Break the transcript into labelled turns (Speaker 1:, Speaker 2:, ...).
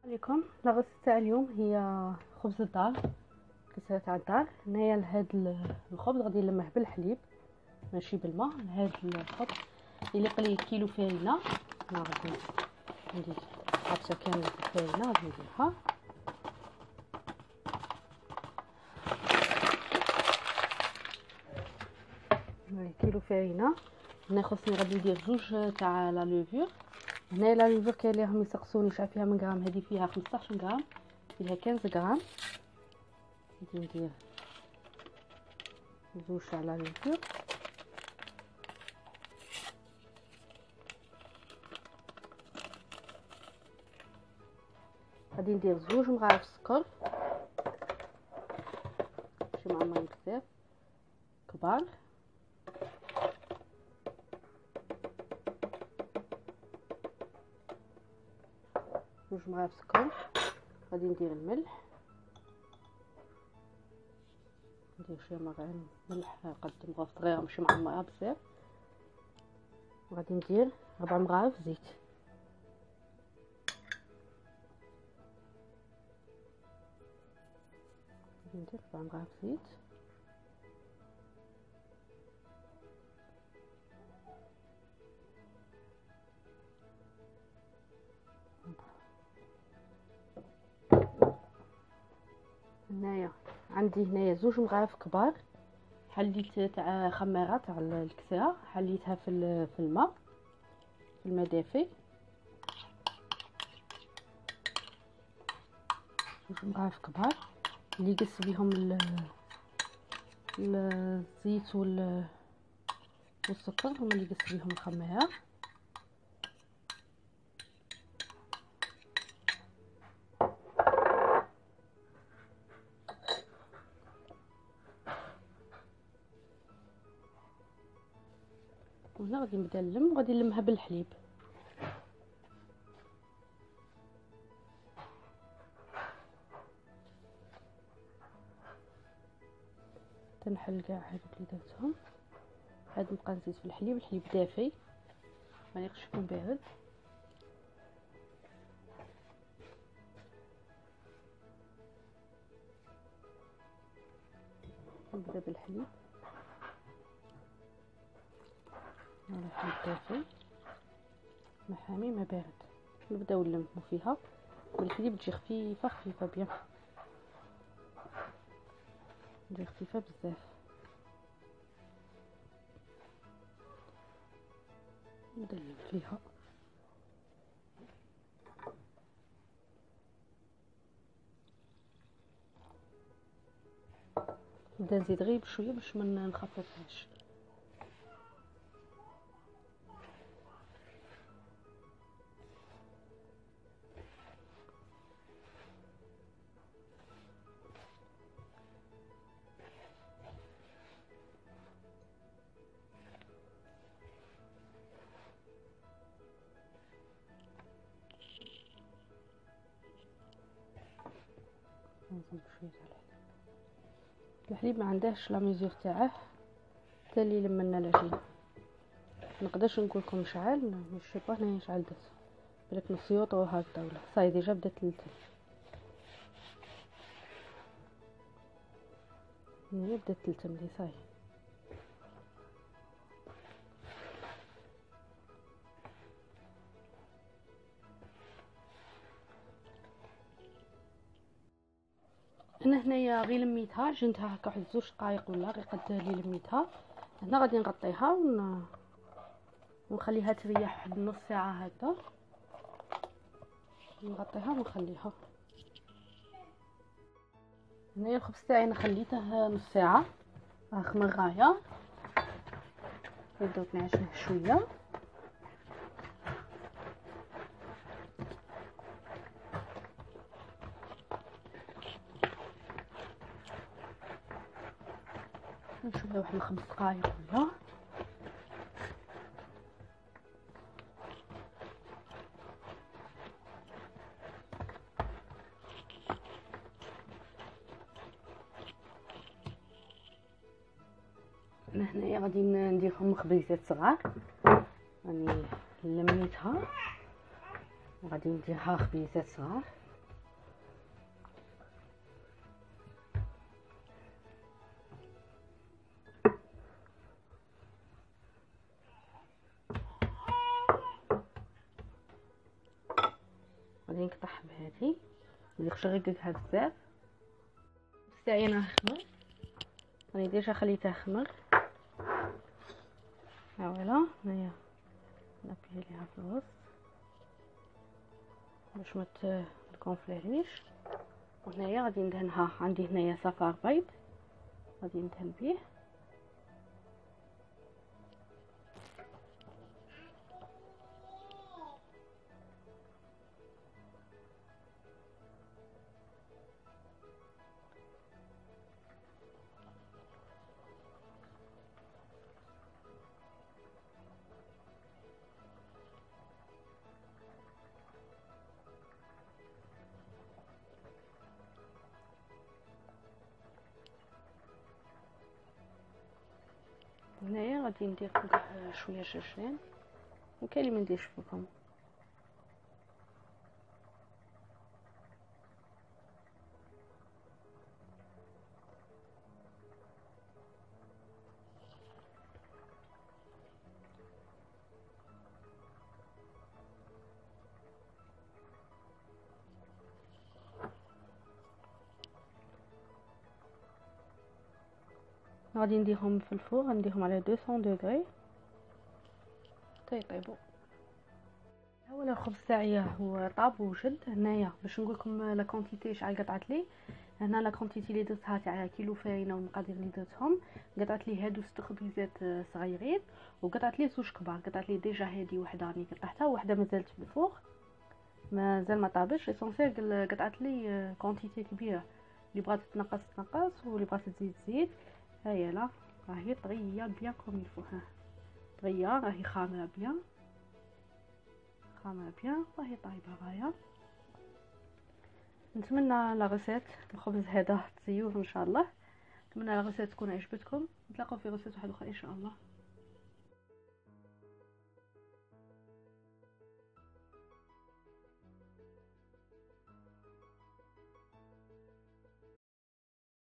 Speaker 1: عليكم. الغرفة تاع اليوم هي خبز الدار، كسرة تاع الدار. هنايا لهاد الخبز غادي نلمه بالحليب ماشي بالماء. لهاد الخبز اللي قليل كيلو فرينه، غادي ندير حبسه كامله الفرينه غادي نديرها. كيلو فرينه. هنا خصني غادي ندير جوج تاع لا لوفور. هنا لا لوفور كاين اللي راهم يسقسوني شحال فيها من غرام، هذه فيها 15 غرام، فيها 15 غرام. غادي ندير زوج تاع لا لوفور. غادي ندير زوج مغارف سكر ماشي معمرين بزاف كبار. زوج مغارف سكر. غادي ندير الملح، ندير شويه مغرين ملح قد مغرف صغيره ماشي معمره بزاف. وغادي ندير 4 مغارف زيت. ندير 4 مغارف زيت. هنايا عندي هنايا زوج مغارف كبار حليت تاع خماره تاع الكسره، حليتها في الماء دافي. زوج مغارف كبار اللي يقص بهم الزيت والسكر، هما اللي يقص بهم الخماره. وهنا غادي نبدا نلم، وغادي نلمها بالحليب. تنحل كاع هادوك اللي درتهم. هاد نبقى نزيد في الحليب دافي ما يقش يكون بارد. نبدا بالحليب، الحليب دافي ما حامي ما بارد. نبداو نلمو فيها والحليب تجي خفيفه بيان، تجي خفيفه بزاف. نبدا نلم فيها. نبدا نزيد غير بشويه باش ما نخففهاش. نزيد شويه تاع الحليب ما عندهش لا ميزور تاعه حتى اللي لمنا العجين. نقدرش نقول لكم شعال مش با هنايا شعال درت بالك نص يوطو هكذا ولا صاي ديجا بدات تلتل. هنا بدات تلتم لي صاي. انا هنايا غير لميتها جنتها هكا واحد 2 دقائق ولا غير قد لي لميتها. هنا غادي نغطيها ونخليها تريح واحد نص ساعه هكذا. نغطيها ونخليها. هنايا الخبز تاعي انا خليته نص ساعه خمر غايه. نبداو نعجنوه شويه. نشوفها واحد 5 دقائق ولا. انا هنايا غادي نديرهم مخبيزات صغار، راني لميتها وغادي نديرها خبيزات صغار. غادي نقطعها بهذه، منديرش نرققها بزاف. الخبز تاعي راه خمر، راني ديجا خليته خمر. ها فوالا هنايا نبي ليها في الوسط باش ما تكونفليش. وهنايا غادي ندهنها، عندي هنايا صفار بيض غادي ندهن بيه. هنايا غادي ندير فوقه شويه شجان، وكاين اللي ما نديرش فوقهم. غادي نديرهم في الفور، غنديرهم على 200 دوغري يطيبوا. اولا الخبز تاعي هو طاب وشد. هنايا باش نقول لكم لا كونتيتي شحال قطعت لي. هنا لا كونتيتي اللي درتها تاع كيلو فارينه والمقادير اللي درتهم، قطعت لي هادو 6 خبيزات صغيرين، وقطعت لي زوج كبار. قطعت لي ديجا هذه وحده راني قطعتها، وحده مازالت في الفوق مازال ما طابش. اسونسيال قطعت لي كونتيتي كبيره، اللي بغات تنقص واللي بغات تزيد. هيا لا راهي طريه بيان كوم يلفو. ها طريه راهي خامره بيان راهي طايبه غايه. نتمنى لا غوسيت الخبز هذا تزيوه ان شاء الله. نتمنى لا غوسيت تكون عجبتكم. نتلاقاو في غوسيت واحده اخرى ان شاء الله.